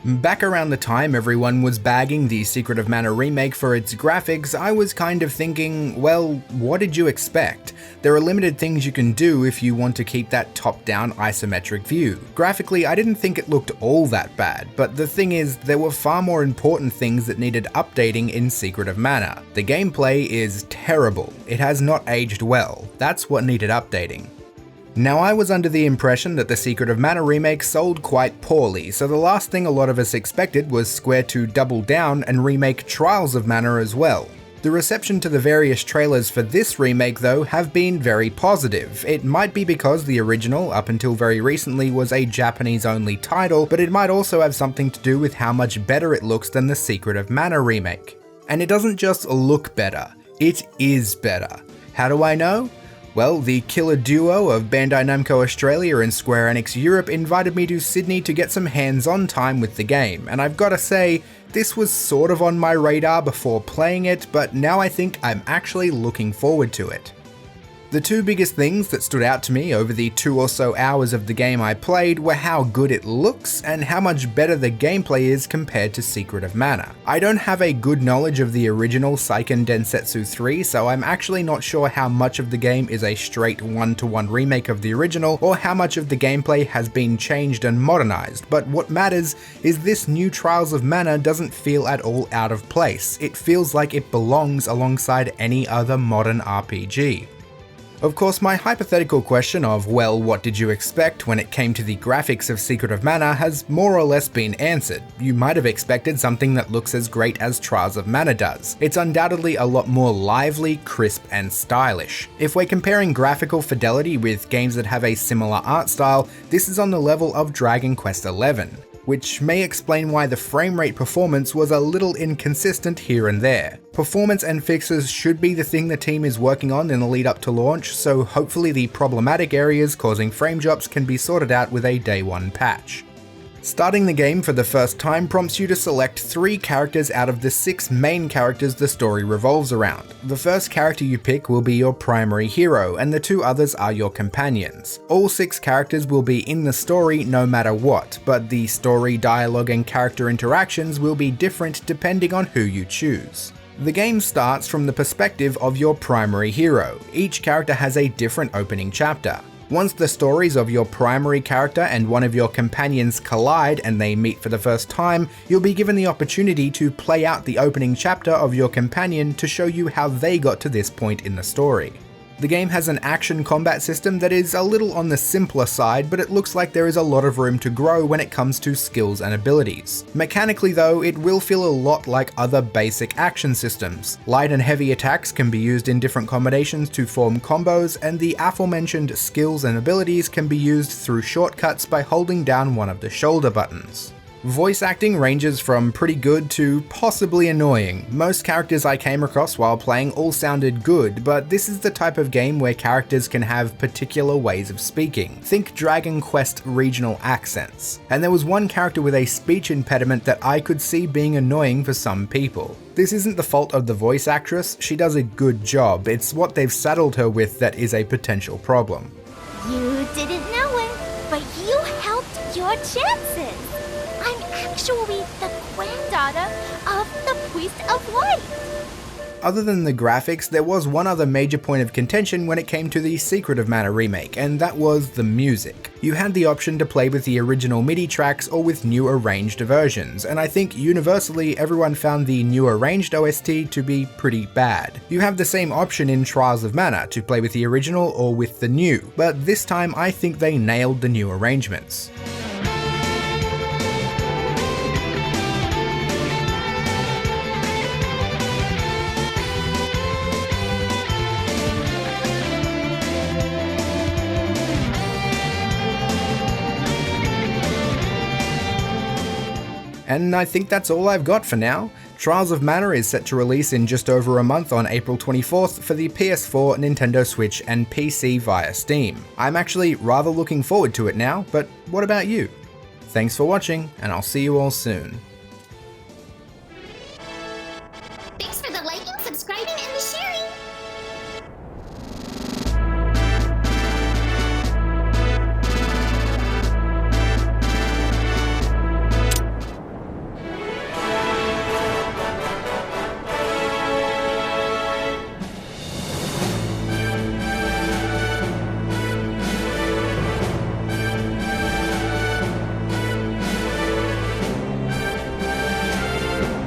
Back around the time everyone was bagging the Secret of Mana remake for its graphics, I was kind of thinking, well, what did you expect? There are limited things you can do if you want to keep that top-down isometric view. Graphically, I didn't think it looked all that bad, but the thing is, there were far more important things that needed updating in Secret of Mana. The gameplay is terrible. It has not aged well. That's what needed updating. Now, I was under the impression that the Secret of Mana remake sold quite poorly, so the last thing a lot of us expected was Square to double down and remake Trials of Mana as well. The reception to the various trailers for this remake though have been very positive. It might be because the original, up until very recently, was a Japanese only title, but it might also have something to do with how much better it looks than the Secret of Mana remake. And it doesn't just look better, it is better. How do I know? Well, the killer duo of Bandai Namco Australia and Square Enix Europe invited me to Sydney to get some hands-on time with the game, and I've gotta say, this was sort of on my radar before playing it, but now I think I'm actually looking forward to it. The two biggest things that stood out to me over the 2 or so hours of the game I played were how good it looks and how much better the gameplay is compared to Secret of Mana. I don't have a good knowledge of the original Seiken Densetsu 3, so I'm actually not sure how much of the game is a straight one-to-one remake of the original or how much of the gameplay has been changed and modernized, but what matters is this new Trials of Mana doesn't feel at all out of place. It feels like it belongs alongside any other modern RPG. Of course, my hypothetical question of, well, what did you expect when it came to the graphics of Secret of Mana has more or less been answered. You might have expected something that looks as great as Trials of Mana does. It's undoubtedly a lot more lively, crisp, and stylish. If we're comparing graphical fidelity with games that have a similar art style, this is on the level of Dragon Quest XI. Which may explain why the frame rate performance was a little inconsistent here and there. Performance and fixes should be the thing the team is working on in the lead up to launch, so hopefully the problematic areas causing frame drops can be sorted out with a day one patch. Starting the game for the first time prompts you to select 3 characters out of the 6 main characters the story revolves around. The first character you pick will be your primary hero, and the 2 others are your companions. All 6 characters will be in the story no matter what, but the story, dialogue, and character interactions will be different depending on who you choose. The game starts from the perspective of your primary hero. Each character has a different opening chapter. Once the stories of your primary character and one of your companions collide and they meet for the first time, you'll be given the opportunity to play out the opening chapter of your companion to show you how they got to this point in the story. The game has an action combat system that is a little on the simpler side, but it looks like there is a lot of room to grow when it comes to skills and abilities. Mechanically though, it will feel a lot like other basic action systems. Light and heavy attacks can be used in different combinations to form combos, and the aforementioned skills and abilities can be used through shortcuts by holding down one of the shoulder buttons. Voice acting ranges from pretty good to possibly annoying. Most characters I came across while playing all sounded good, but this is the type of game where characters can have particular ways of speaking. Think Dragon Quest regional accents. And there was one character with a speech impediment that I could see being annoying for some people. This isn't the fault of the voice actress, she does a good job, it's what they've saddled her with that is a potential problem. You didn't know it, but you helped your chances. I'm actually the granddaughter of the Priest of Light. Other than the graphics, there was one other major point of contention when it came to the Secret of Mana remake, and that was the music. You had the option to play with the original MIDI tracks or with new arranged versions, and I think universally everyone found the new arranged OST to be pretty bad. You have the same option in Trials of Mana to play with the original or with the new, but this time I think they nailed the new arrangements. And I think that's all I've got for now. Trials of Mana is set to release in just over a month on April 24th for the PS4, Nintendo Switch, and PC via Steam. I'm actually rather looking forward to it now, but what about you? Thanks for watching, and I'll see you all soon.